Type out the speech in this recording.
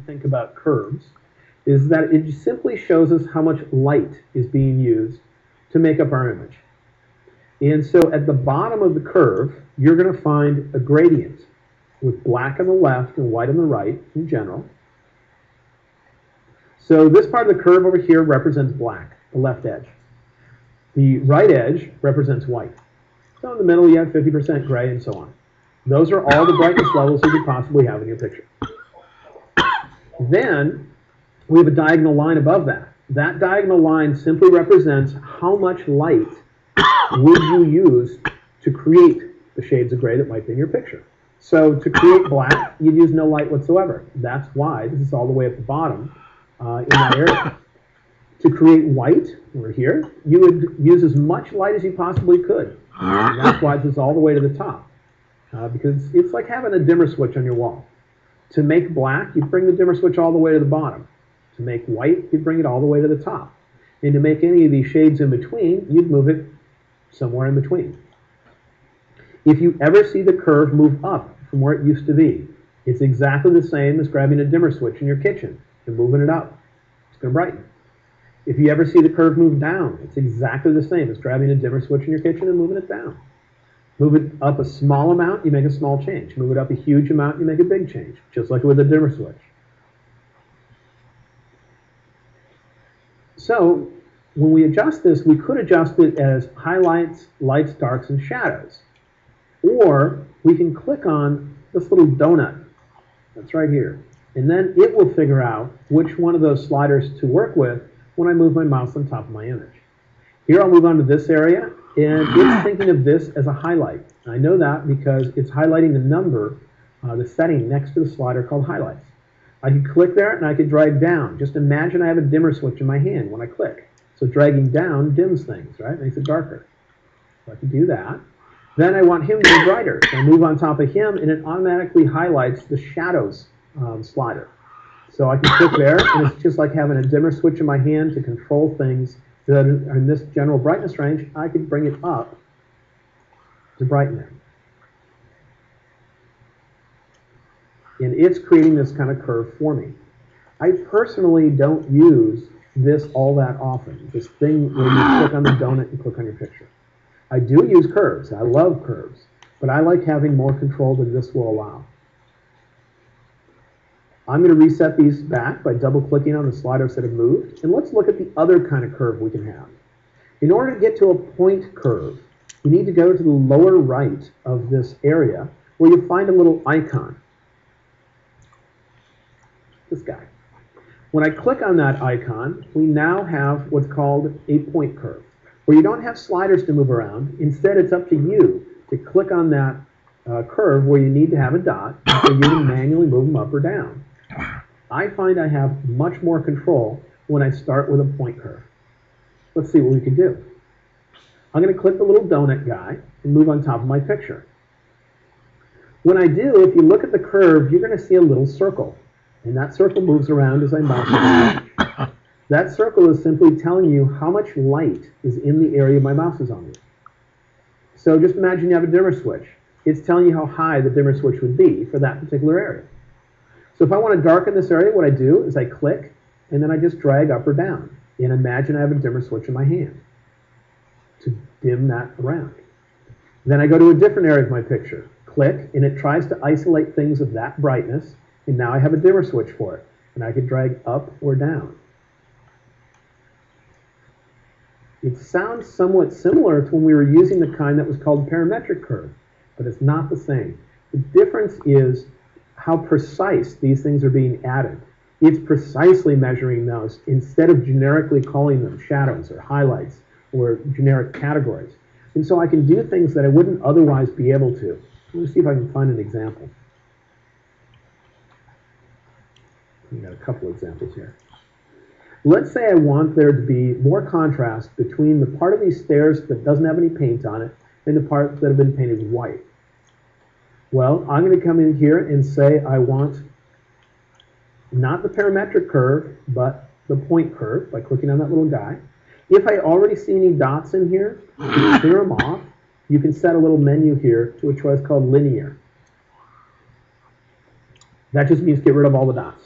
think about curves is that it simply shows us how much light is being used to make up our image. And so at the bottom of the curve, you're going to find a gradient with black on the left and white on the right in general. So this part of the curve over here represents black, the left edge. The right edge represents white. So in the middle you have 50% gray and so on. Those are all the brightness levels you could possibly have in your picture. Then we have a diagonal line above that. That diagonal line simply represents how much light would you use to create the shades of gray that might be in your picture. So to create black, you'd use no light whatsoever. That's why this is all the way at the bottom in that area. To create white, over here, you would use as much light as you possibly could. And that's why this is all the way to the top. Because it's like having a dimmer switch on your wall. To make black, you'd bring the dimmer switch all the way to the bottom. To make white, you'd bring it all the way to the top. And to make any of these shades in between, you'd move it somewhere in between. If you ever see the curve move up from where it used to be, it's exactly the same as grabbing a dimmer switch in your kitchen and moving it up. It's going to brighten. If you ever see the curve move down, it's exactly the same as grabbing a dimmer switch in your kitchen and moving it down. Move it up a small amount, you make a small change. Move it up a huge amount, you make a big change, just like with a dimmer switch. So when we adjust this, we could adjust it as highlights, lights, darks, and shadows. Or we can click on this little donut that's right here. And then it will figure out which one of those sliders to work with when I move my mouse on top of my image. Here I'll move on to this area, and it's thinking of this as a highlight. I know that because it's highlighting the number, the setting next to the slider called highlights. I can click there and I can drag down. Just imagine I have a dimmer switch in my hand when I click. So dragging down dims things, right? Makes it darker. So I can do that. Then I want him to be brighter. So I move on top of him and it automatically highlights the shadows slider. So I can click there and it's just like having a dimmer switch in my hand to control things that are in this general brightness range. I can bring it up to brighten it. And it's creating this kind of curve for me. I personally don't use this all that often, this thing where you click on the donut and click on your picture. I do use curves. I love curves. But I like having more control than this will allow. I'm going to reset these back by double-clicking on the sliders that have moved. And let's look at the other kind of curve we can have. In order to get to a point curve, you need to go to the lower right of this area where you find a little icon. This guy. When I click on that icon, we now have what's called a point curve, where you don't have sliders to move around. Instead, it's up to you to click on that curve where you need to have a dot, so you can manually move them up or down. I find I have much more control when I start with a point curve. Let's see what we can do. I'm going to click the little donut guy and move on top of my picture. When I do, if you look at the curve, you're going to see a little circle. And that circle moves around as I mouse it. That circle is simply telling you how much light is in the area my mouse is on. So just imagine you have a dimmer switch. It's telling you how high the dimmer switch would be for that particular area. So if I want to darken this area, what I do is I click, and then I just drag up or down. And imagine I have a dimmer switch in my hand to dim that around. Then I go to a different area of my picture, click, and it tries to isolate things of that brightness, and now I have a dimmer switch for it, and I can drag up or down. It sounds somewhat similar to when we were using the kind that was called parametric curve, but it's not the same. The difference is how precise these things are being added. It's precisely measuring those instead of generically calling them shadows or highlights or generic categories. And so I can do things that I wouldn't otherwise be able to. Let me see if I can find an example. I've got a couple examples here. Let's say I want there to be more contrast between the part of these stairs that doesn't have any paint on it and the parts that have been painted white. Well, I'm going to come in here and say I want not the parametric curve, but the point curve by clicking on that little guy. If I already see any dots in here, you can clear them off. You can set a little menu here to a choice called linear. That just means get rid of all the dots.